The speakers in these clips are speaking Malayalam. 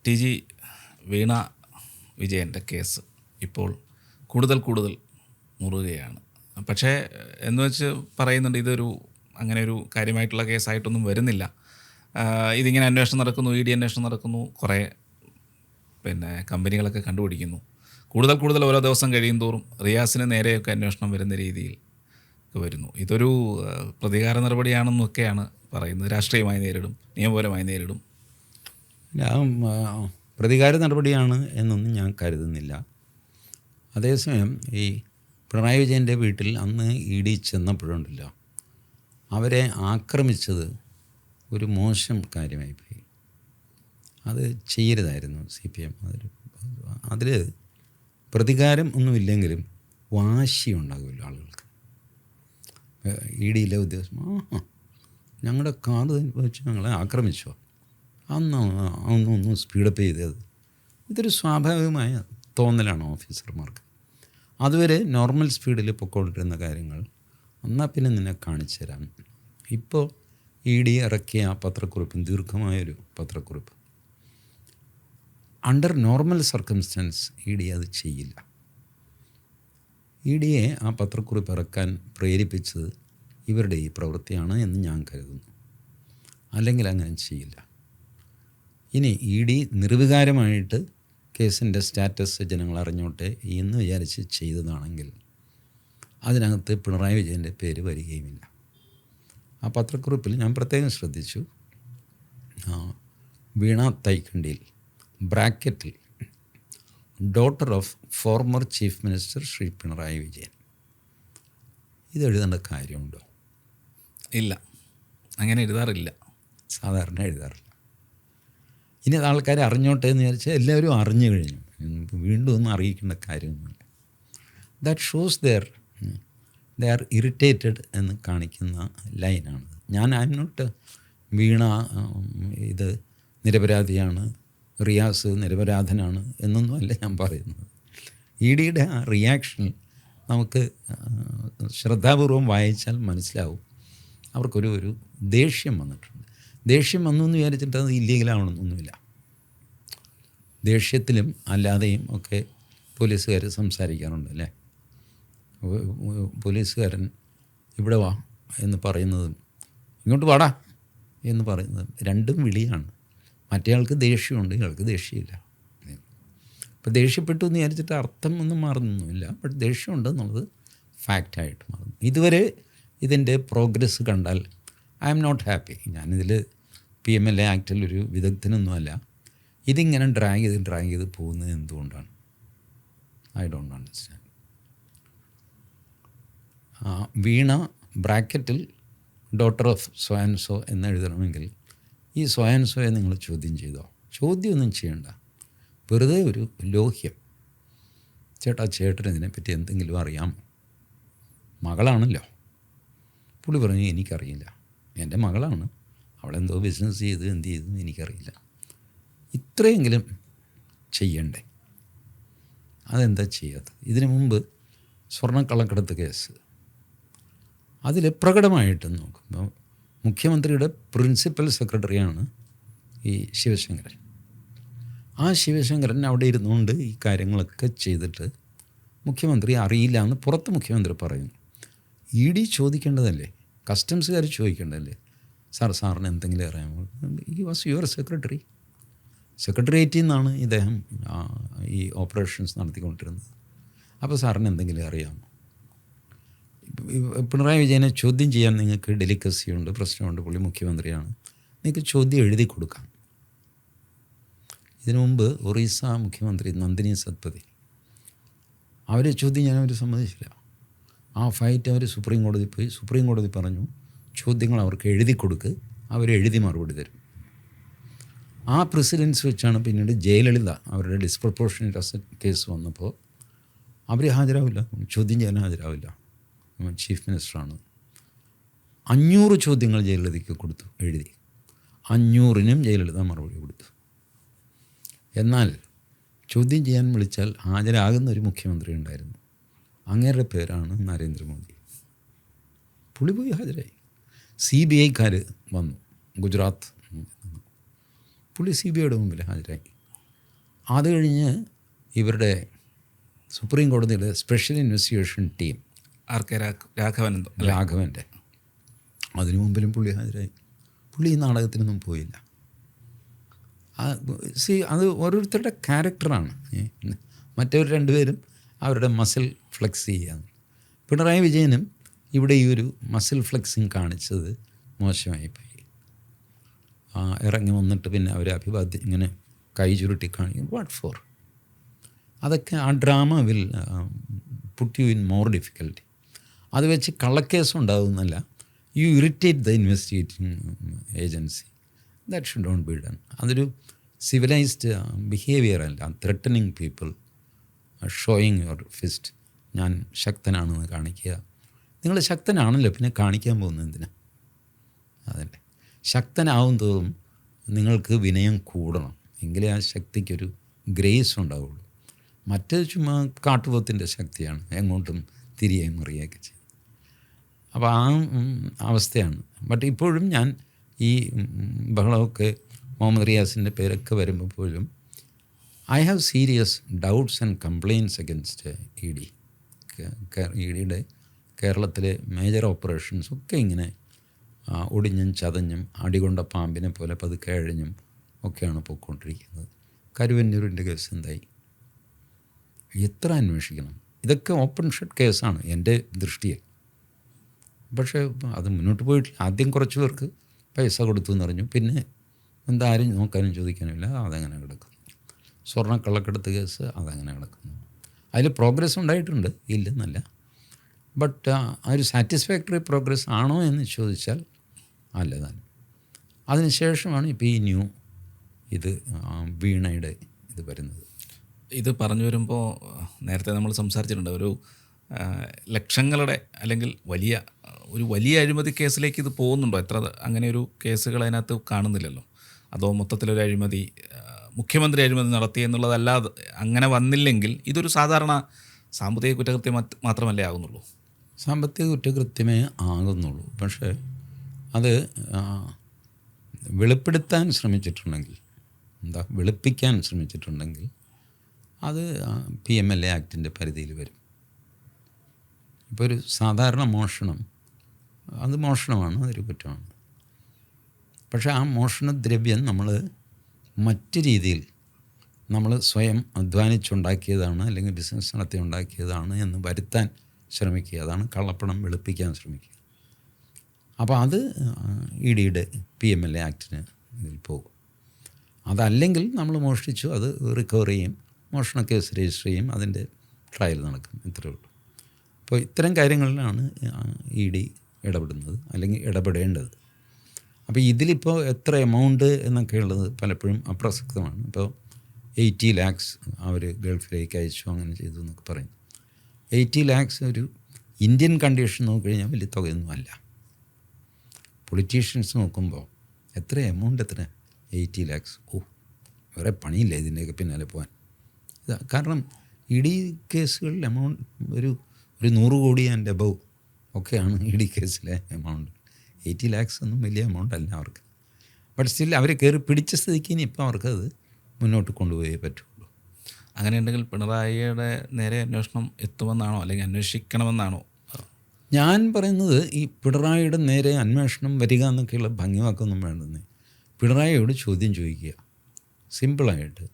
ടി ജി വീണ വിജയൻ്റെ കേസ് ഇപ്പോൾ കൂടുതൽ മുറുകയാണ്. പക്ഷേ എന്ന് വെച്ച് പറയുന്നുണ്ട്, ഇതൊരു അങ്ങനെ ഒരു കാര്യമായിട്ടുള്ള കേസായിട്ടൊന്നും വരുന്നില്ല. ഇതിങ്ങനെ അന്വേഷണം നടക്കുന്നു, ഇ ഡി അന്വേഷണം നടക്കുന്നു, കുറേ കമ്പനികളൊക്കെ കണ്ടുപിടിക്കുന്നു. കൂടുതൽ ഓരോ ദിവസം കഴിയും തോറും റിയാസിന് നേരെയൊക്കെ അന്വേഷണം വരുന്ന രീതിയിൽ വരുന്നു. ഇതൊരു പ്രതികാര നടപടിയാണെന്നൊക്കെയാണ് പറയുന്നത്. രാഷ്ട്രീയമായി നേരിടും, നിയമപരമായി നേരിടും. പ്രതികാര നടപടിയാണ് എന്നൊന്നും ഞാൻ കരുതുന്നില്ല. അതേസമയം ഈ പിണറായി വിജയൻ്റെ വീട്ടിൽ അന്ന് ഇ ഡി ചെന്നപ്പോഴുണ്ടല്ലോ, അവരെ ആക്രമിച്ചത് ഒരു മോശം കാര്യമായിപ്പോയി. അത് ചെയ്യരുതായിരുന്നു CPM. അതിൽ പ്രതികാരം ഒന്നുമില്ലെങ്കിലും വാശിയുണ്ടാകുമല്ലോ ആളുകൾക്ക്. ഇ ഡിയിലെ ഉദ്യോഗസ്ഥൻ ഞങ്ങളുടെ കാർഡ് വെച്ച് ഞങ്ങളെ ആക്രമിച്ചോ, അന്നൊന്ന് സ്പീഡപ്പ് ചെയ്തത്. ഇതൊരു സ്വാഭാവികമായ തോന്നലാണ് ഓഫീസർമാർക്ക്. അതുവരെ നോർമൽ സ്പീഡിൽ പൊയ്ക്കൊണ്ടിരുന്ന കാര്യങ്ങൾ എന്നാൽ പിന്നെ നിന്നെ കാണിച്ചു തരാം. ഇപ്പോൾ ഇ ഡി ഇറക്കിയ ആ പത്രക്കുറിപ്പും ദീർഘമായൊരു പത്രക്കുറിപ്പ്, under normal circumstances E D അത് ചെയ്യില്ല. ഇ ഡിയെ ആ പത്രക്കുറിപ്പ് ഇറക്കാൻ പ്രേരിപ്പിച്ചത് ഇവരുടെ ഈ പ്രവൃത്തിയാണ് എന്ന് ഞാൻ കരുതുന്നു. അല്ലെങ്കിൽ അങ്ങനെ ചെയ്യില്ല. ഇനി ഇ ഡി നിർവികാരമായിട്ട് കേസിൻ്റെ സ്റ്റാറ്റസ് ജനങ്ങൾ അറിഞ്ഞോട്ടെ എന്ന് വിചാരിച്ച് ചെയ്തതാണെങ്കിൽ അതിനകത്ത് പിണറായി വിജയൻ്റെ പേര് വരികയുമില്ല. ആ പത്രക്കുറിപ്പിൽ ഞാൻ പ്രത്യേകം ശ്രദ്ധിച്ചു, വീണ തൈക്കണ്ടിയിൽ ബ്രാക്കറ്റിൽ daughter of former chief minister Shri Pinarayi Vijayan. ഇത് എഴുതേണ്ട കാര്യമുണ്ടോ? ഇല്ല, അങ്ങനെ എഴുതാറില്ല. സാധാരണ എഴുതാറില്ല. ഇനി ആൾക്കാരെ അറിഞ്ഞോട്ടെ എന്ന് വിചാരിച്ചാൽ എല്ലാവരും അറിഞ്ഞു കഴിഞ്ഞു, വീണ്ടും ഒന്നും അറിയിക്കേണ്ട കാര്യമൊന്നുമില്ല. That shows they are irritated എന്ന് കാണിക്കുന്ന ലൈനാണ്. ഐ എം നോട്ട് വീണ ഇത് നിരപരാധിയാണ്, റിയാസ് നിരപരാധനാണ് എന്നൊന്നുമല്ല ഞാൻ പറയുന്നത്. ഇ ഡിയുടെ ആ റിയാക്ഷനിൽ നമുക്ക് ശ്രദ്ധാപൂർവം വായിച്ചാൽ മനസ്സിലാവും അവർക്കൊരു ദേഷ്യം വന്നിട്ടുണ്ട്. ദേഷ്യം വന്നു എന്ന് വിചാരിച്ചിട്ട് അത് ഇല്ലീഗലാവണമെന്നൊന്നുമില്ല. ദേഷ്യത്തിലും അല്ലാതെയും ഒക്കെ പോലീസുകാർ സംസാരിക്കാറുണ്ട് അല്ലേ. പോലീസുകാരൻ ഇവിടെ വാ എന്ന് പറയുന്നതും ഇങ്ങോട്ട് വാടാ എന്ന് പറയുന്നതും രണ്ടും വിളിയാണ്. മറ്റേയാൾക്ക് ദേഷ്യമുണ്ട്, ഇയാൾക്ക് ദേഷ്യമില്ല. ഇപ്പോൾ ദേഷ്യപ്പെട്ടു എന്ന് വിചാരിച്ചിട്ട് അർത്ഥം ഒന്നും മാറുന്നൊന്നുമില്ല. ബട്ട് ദേഷ്യമുണ്ട് എന്നുള്ളത് ഫാക്റ്റായിട്ട് മാറുന്നു. ഇതുവരെ ഇതിൻ്റെ പ്രോഗ്രസ് കണ്ടാൽ ഐ എം നോട്ട് ഹാപ്പി. ഞാനിതിൽ PMLA ആക്റ്റിൽ ഒരു വിദഗ്ധനൊന്നുമല്ല. ഇതിങ്ങനെ ഡ്രാഗ് ചെയ്ത് പോകുന്നത് എന്തുകൊണ്ടാണ്? I don't understand. വീണ ബ്രാക്കറ്റിൽ daughter of so and so എന്ന് എഴുതണമെങ്കിൽ ഈ സോ ആൻഡ് സോയെ നിങ്ങൾ ചോദ്യം ചെയ്തോ? ചോദ്യമൊന്നും ചെയ്യണ്ട, വെറുതെ ഒരു ലോഹ്യം. ചേട്ടന് ഇതിനെപ്പറ്റി എന്തെങ്കിലും അറിയാമോ? മകളാണല്ലോ. പുള്ളി പറഞ്ഞു എനിക്കറിയില്ല, എൻ്റെ മകളാണ്, അവളെന്തോ ബിസിനസ് ചെയ്ത് എന്ത് ചെയ്തു എനിക്കറിയില്ല. ഇത്രയെങ്കിലും ചെയ്യണ്ടേ? അതെന്താ ചെയ്യാത്തത്? ഇതിനു മുമ്പ് സ്വർണ്ണക്കള്ളക്കടത്ത് കേസ്, അതിൽ പ്രകടമായിട്ടും നോക്കുമ്പോൾ മുഖ്യമന്ത്രിയുടെ പ്രിൻസിപ്പൽ സെക്രട്ടറിയാണ് ഈ ശിവശങ്കരൻ. ആ ശിവശങ്കരൻ അവിടെ ഇരുന്നുകൊണ്ട് ഈ കാര്യങ്ങളൊക്കെ ചെയ്തിട്ട് മുഖ്യമന്ത്രി അറിയില്ല എന്ന് പുറത്ത് മുഖ്യമന്ത്രി പറയുന്നു. ഇ ഡി ചോദിക്കേണ്ടതല്ലേ, കസ്റ്റംസുകാർ ചോദിക്കേണ്ടതല്ലേ, സാറിന് എന്തെങ്കിലും അറിയാമോ? ഈ വാസ് യുവർ സെക്രട്ടറി. സെക്രട്ടേറിയറ്റിൽ നിന്നാണ് ഇദ്ദേഹം ഈ ഓപ്പറേഷൻസ് നടത്തിക്കൊണ്ടിരുന്നത്. അപ്പോൾ സാറിന് എന്തെങ്കിലും അറിയാമോ? പിണറായി വിജയനെ ചോദ്യം ചെയ്യാൻ നിങ്ങൾക്ക് ഡെലിക്കസിയുണ്ട്, പ്രശ്നമുണ്ട്, പുള്ളി മുഖ്യമന്ത്രിയാണ്, നിങ്ങൾക്ക് ചോദ്യം എഴുതി കൊടുക്കാം. ഇതിനു മുമ്പ് ഒറീസ മുഖ്യമന്ത്രി നന്ദിനി സത്പതി, അവരെ ചോദ്യം ചെയ്യാൻ സമ്മതിച്ചില്ല. ആ ഫൈറ്റ് അവർ സുപ്രീം കോടതി പോയി. സുപ്രീം കോടതി പറഞ്ഞു ചോദ്യങ്ങൾ അവർക്ക് എഴുതി കൊടുക്ക്, അവരെഴുതി മറുപടി തരും. ആ പ്രസിഡൻസ് വെച്ചാണ് പിന്നീട് ജയലളിത അവരുടെ ഡിസ്പ്രപ്പോർഷനേറ്റ് അസറ്റ് കേസ് വന്നപ്പോൾ അവർ ഹാജരാവില്ല, ചോദ്യം ചെയ്യാൻ ഹാജരാവില്ല. ചീഫ് മിനിസ്റ്ററാണ്. 500 ചോദ്യങ്ങൾ ജയലളിതയ്ക്ക് കൊടുത്തു എഴുതി. 500നും ജയലളിത മറുപടി കൊടുത്തു. എന്നാൽ ചോദ്യം ചെയ്യാൻ വിളിച്ചാൽ ഹാജരാകുന്ന ഒരു മുഖ്യമന്ത്രി ഉണ്ടായിരുന്നു. അങ്ങേരുടെ പേരാണ് നരേന്ദ്രമോദി. പുള്ളി പോയി ഹാജരായി. CBIക്കാർ വന്നു, ഗുജറാത്ത്, പുള്ളി CBIയുടെ മുമ്പിൽ ഹാജരായി. അത് കഴിഞ്ഞ് ഇവരുടെ സുപ്രീം കോടതിയുടെ special investigation team RK. Raghavan എന്തോ രാഘവൻ്റെ, അതിനു മുമ്പിലും പുള്ളി ഹാജരായി. പുള്ളി ഈ നാടകത്തിനൊന്നും പോയില്ല. അത് ഓരോരുത്തരുടെ ക്യാരക്ടറാണ്. മറ്റവർ രണ്ടുപേരും അവരുടെ മസിൽ ഫ്ലെക്സ് ചെയ്യാന്ന്. പിണറായി വിജയനും ഇവിടെ ഈ ഒരു മസിൽ ഫ്ലെക്സിങ് കാണിച്ചത് മോശമായിപ്പോയി. ഇറങ്ങി വന്നിട്ട് പിന്നെ അവർ അഭിവാദ്യം ഇങ്ങനെ കൈ ചുരുട്ടി കാണിക്കും. What for? അതൊക്കെ ആ drama will put you in more difficulty. അത് വെച്ച് കള്ളക്കേസ് ഉണ്ടാകുന്നല്ല, you irritate the investigating agency. That should don't be done. അതൊരു സിവിലൈസ്ഡ് ബിഹേവിയർ അല്ല. Threatening people, showing your fist, ഞാൻ ശക്തനാണെന്ന് കാണിക്കുക. നിങ്ങൾ ശക്തനാണല്ലോ, പിന്നെ കാണിക്കാൻ പോകുന്നത് എന്തിനാ? അതല്ലേ, ശക്തനാവും തോറും നിങ്ങൾക്ക് വിനയം കൂടണം, എങ്കിലേ ആ ശക്തിക്കൊരു ഗ്രേസ് ഉണ്ടാവുള്ളൂ. മറ്റേത് ചുമ്മാ കാട്ടുപോത്തിൻ്റെ ശക്തിയാണ്, എങ്ങോട്ടും തിരികെ മറിയൊക്കെ ചെയ്യും. അപ്പോൾ ആ അവസ്ഥയാണ്. ബട്ട് ഇപ്പോഴും ഞാൻ ഈ ബഹളമൊക്കെ മുഹമ്മദ് റിയാസിൻ്റെ പേരൊക്കെ വരുമ്പോൾ പോലും I have serious doubts and complaints against E D. E ഡിയുടെ കേരളത്തിലെ മേജർ ഓപ്പറേഷൻസ് ഒക്കെ ഇങ്ങനെ ഒടിഞ്ഞും ചതഞ്ഞും അടികൊണ്ട പാമ്പിനെ പോലെ പതുക്കെ അഴിഞ്ഞും ഒക്കെയാണ് പോയിക്കൊണ്ടിരിക്കുന്നത്. കരുവന്നൂരിൻ്റെ കേസ് എന്തായി? എത്ര അന്വേഷിക്കണം? ഇതൊക്കെ ഓപ്പൺ ഷട്ട് കേസാണ് എൻ്റെ ദൃഷ്ടിയിൽ. പക്ഷേ അത് മുന്നോട്ട് പോയിട്ടില്ല. ആദ്യം കുറച്ച് പേർക്ക് പൈസ കൊടുത്തു എന്ന് പറഞ്ഞു, പിന്നെ എന്താരും നോക്കാനും ചോദിക്കാനുമില്ല, അതങ്ങനെ കിടക്കുന്നു. സ്വർണ്ണക്കള്ളക്കടത്ത് കേസ് അതങ്ങനെ കിടക്കുന്നു. അതിൽ പ്രോഗ്രസ് ഉണ്ടായിട്ടുണ്ട്, ഇല്ലെന്നല്ല. ബട്ട് ആ ഒരു സാറ്റിസ്ഫാക്ടറി പ്രോഗ്രസ് ആണോ എന്ന് ചോദിച്ചാൽ അല്ല താനും. അതിനുശേഷമാണ് ഇപ്പോൾ ഈ ന്യൂ ഇത് വീണയുടെ ഇത് വരുന്നത്. ഇത് പറഞ്ഞു വരുമ്പോൾ നേരത്തെ നമ്മൾ സംസാരിച്ചിട്ടുണ്ട്, ഒരു ലക്ഷങ്ങളുടെ അല്ലെങ്കിൽ വലിയ അഴിമതി കേസിലേക്ക് ഇത് പോകുന്നുണ്ടോ? എത്ര അങ്ങനെ ഒരു കേസുകൾ അതിനകത്ത് കാണുന്നില്ലല്ലോ. അതോ മൊത്തത്തിലൊരു അഴിമതി, മുഖ്യമന്ത്രി അഴിമതി നടത്തി എന്നുള്ളതല്ലാതെ അങ്ങനെ വന്നില്ലെങ്കിൽ ഇതൊരു സാധാരണ സാമ്പത്തിക കുറ്റകൃത്യം മാത്രമല്ലേ ആകുന്നുള്ളൂ? സാമ്പത്തിക കുറ്റകൃത്യമേ ആകുന്നുള്ളൂ. പക്ഷേ അത് വെളിപ്പെടുത്താൻ ശ്രമിച്ചിട്ടുണ്ടെങ്കിൽ, വെളുപ്പിക്കാൻ ശ്രമിച്ചിട്ടുണ്ടെങ്കിൽ അത് PMLA ആക്ടിൻ്റെ പരിധിയിൽ വരും. ഇപ്പോൾ ഒരു സാധാരണ മോഷണം, അത് മോഷണമാണ്, അതൊരു കുറ്റമാണ്. പക്ഷേ ആ മോഷണദ്രവ്യം നമ്മൾ മറ്റ് രീതിയിൽ നമ്മൾ സ്വയം അധ്വാനിച്ചുണ്ടാക്കിയതാണ് അല്ലെങ്കിൽ ബിസിനസ് നടത്തി ഉണ്ടാക്കിയതാണ് എന്ന് വരുത്താൻ ശ്രമിക്കുക. അതാണ് കള്ളപ്പണം വെളുപ്പിക്കാൻ ശ്രമിക്കുക. അപ്പോൾ അത് ഇ ഡിയുടെ PMLA ആക്ടിന് ഇതിൽ പോകും. അതല്ലെങ്കിൽ നമ്മൾ മോഷ്ടിച്ചു, അത് റിക്കവർ ചെയ്യും, മോഷണ കേസ് രജിസ്റ്റർ ചെയ്യും, അതിൻ്റെ ട്രയൽ നടക്കും, ഇത്രയേ ഉള്ളൂ. അപ്പോൾ ഇത്തരം കാര്യങ്ങളിലാണ് ഇ ഡി ഇടപെടുന്നത് അല്ലെങ്കിൽ ഇടപെടേണ്ടത്. അപ്പോൾ ഇതിലിപ്പോൾ എത്ര എമൗണ്ട് എന്നൊക്കെ ഉള്ളത് പലപ്പോഴും അപ്രസക്തമാണ്. ഇപ്പോൾ 80 lakhs അവർ ഗൾഫിലേക്ക് അയച്ചു, അങ്ങനെ ചെയ്തു എന്നൊക്കെ പറയും. 80 lakhs ഒരു ഇന്ത്യൻ കണ്ടീഷൻ നോക്കിക്കഴിഞ്ഞാൽ വലിയ തുകയൊന്നും അല്ല. പൊളിറ്റീഷ്യൻസ് നോക്കുമ്പോൾ എത്ര എമൗണ്ട്, എത്ര 80 lakhs, വേറെ പണിയില്ല ഇതിൻ്റെയൊക്കെ പിന്നാലെ പോകാൻ. കാരണം ഇ ഡി കേസുകളിൽ എമൗണ്ട് ഒരു 100 കോടി ആൻഡ് എബവ് ഒക്കെയാണ് ഇ ഡി കേസിലെ എമൗണ്ട്. 80 lakhs ഒന്നും വലിയ എമൗണ്ട് അല്ല അവർക്ക്. ബട്ട് സ്റ്റിൽ അവർ കയറി പിടിച്ച സ്ഥിതിക്ക് ഇനി ഇപ്പോൾ അവർക്കത് മുന്നോട്ട് കൊണ്ടുപോയേ പറ്റുള്ളൂ. അങ്ങനെയുണ്ടെങ്കിൽ പിണറായിയുടെ നേരെ അന്വേഷണം എത്തുമെന്നാണോ അല്ലെങ്കിൽ അന്വേഷിക്കണമെന്നാണോ? ഞാൻ പറയുന്നത് ഈ പിണറായിയുടെ നേരെ അന്വേഷണം വരിക എന്നൊക്കെയുള്ള ഭംഗിവാക്കൊന്നും വേണ്ടെന്ന്. പിണറായിയോട് ചോദ്യം ചോദിക്കുക സിമ്പിളായിട്ട്.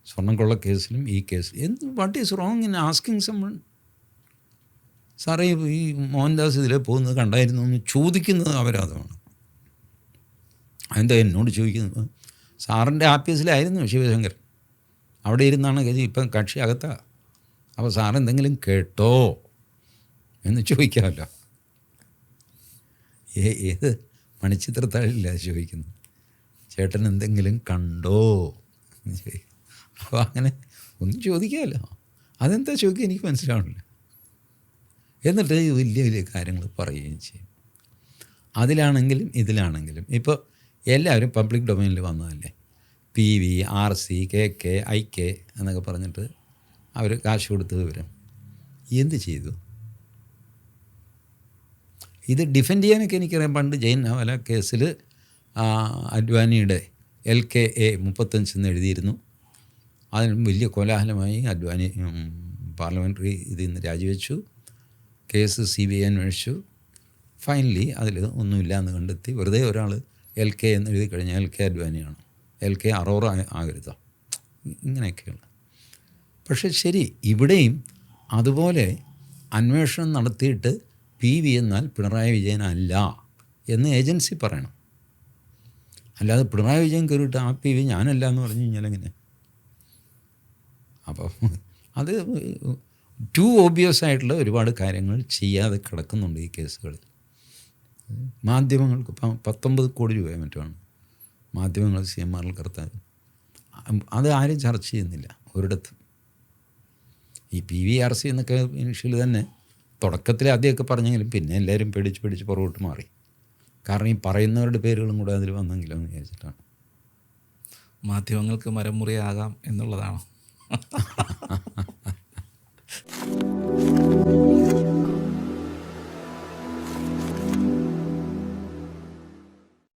സ്വർണ്ണക്കൊള്ള കേസിലും ഈ കേസിലും what is wrong in asking summon? സാറേ ഈ മോഹൻദാസ് ഇതിലെ പോകുന്നത് കണ്ടായിരുന്നു എന്ന് ചോദിക്കുന്നത് അപരാധമാണ്. അതെന്താ എന്നോട് ചോദിക്കുന്നത്? സാറിൻ്റെ ആഫീസിലായിരുന്നു ശിവശങ്കർ, അവിടെ ഇരുന്നാണ് ഇപ്പം കക്ഷി അകത്താ. അപ്പോൾ സാറെന്തെങ്കിലും കേട്ടോ എന്ന് ചോദിക്കാമല്ലോ. ഏത് മണിച്ചിത്രത്താഴില്ല ചോദിക്കുന്നു, ചേട്ടൻ എന്തെങ്കിലും കണ്ടോ എന്ന് ചോദിക്കും. അപ്പോൾ അങ്ങനെ ഒന്നും ചോദിക്കാമല്ലോ. അതെന്താ ചോദിക്കുക എനിക്ക് മനസ്സിലാവണില്ല. എന്നിട്ട് വലിയ വലിയ കാര്യങ്ങൾ പറയുകയും ചെയ്യും. അതിലാണെങ്കിലും ഇതിലാണെങ്കിലും ഇപ്പോൾ എല്ലാവരും പബ്ലിക് ഡൊമൈനിൽ വന്നതല്ലേ. PV, RC, KK, IK എന്നൊക്കെ പറഞ്ഞിട്ട് അവർ കാശ് കൊടുത്ത് വിവരം എന്ത് ചെയ്തു? ഇത് ഡിഫെൻഡ് ചെയ്യാനൊക്കെ എനിക്കറിയാം. പണ്ട് ജെയിൻ നവാല കേസിൽ അദ്വാനിയുടെ LKA 35 എന്ന് എഴുതിയിരുന്നു. അതിന് വലിയ കോലാഹലമായി അദ്വാനി പാർലമെൻ്ററി ഇതിൽ നിന്ന് രാജിവെച്ചു. കേസ് CBI അന്വേഷിച്ചു. ഫൈനലി അതിൽ ഒന്നുമില്ല എന്ന് കണ്ടെത്തി. വെറുതെ ഒരാൾ LK എന്ന് എഴുതി കഴിഞ്ഞാൽ LK അദ്വാനിയാണ്, LK അറോറ ആകരുതോ, ഇങ്ങനെയൊക്കെയാണ്. പക്ഷേ ശരി, ഇവിടെയും അതുപോലെ അന്വേഷണം നടത്തിയിട്ട് PV എന്നാൽ പിണറായി വിജയനല്ല എന്ന് ഏജൻസി പറയണം. അല്ലാതെ പിണറായി വിജയൻ കയറിയിട്ട് ആ PV ഞാനല്ല എന്ന് പറഞ്ഞു കഴിഞ്ഞാൽ എങ്ങനെ? അപ്പോൾ അത് ടു ഓബ്വിയസ് ആയിട്ടുള്ള ഒരുപാട് കാര്യങ്ങൾ ചെയ്യാതെ കിടക്കുന്നുണ്ട് ഈ കേസുകളിൽ. മാധ്യമങ്ങൾക്ക് ഇപ്പം 19 കോടി രൂപ മറ്റുമാണ് മാധ്യമങ്ങൾ CMRൽ കടത്താൻ. അത് ആരും ചർച്ച ചെയ്യുന്നില്ല ഒരിടത്തും. ഈ PVRC എന്നൊക്കെ ഇനിഷ്യൽ തന്നെ തുടക്കത്തിൽ ആദ്യമൊക്കെ പറഞ്ഞെങ്കിലും പിന്നെ എല്ലാവരും പേടിച്ച് പുറകോട്ട് മാറി. കാരണം ഈ പറയുന്നവരുടെ പേരുകളും കൂടെ അതിൽ വന്നെങ്കിലും എന്ന് വിചാരിച്ചിട്ടാണ്. മാധ്യമങ്ങൾക്ക് മരം മുറിയാകാം എന്നുള്ളതാണോ?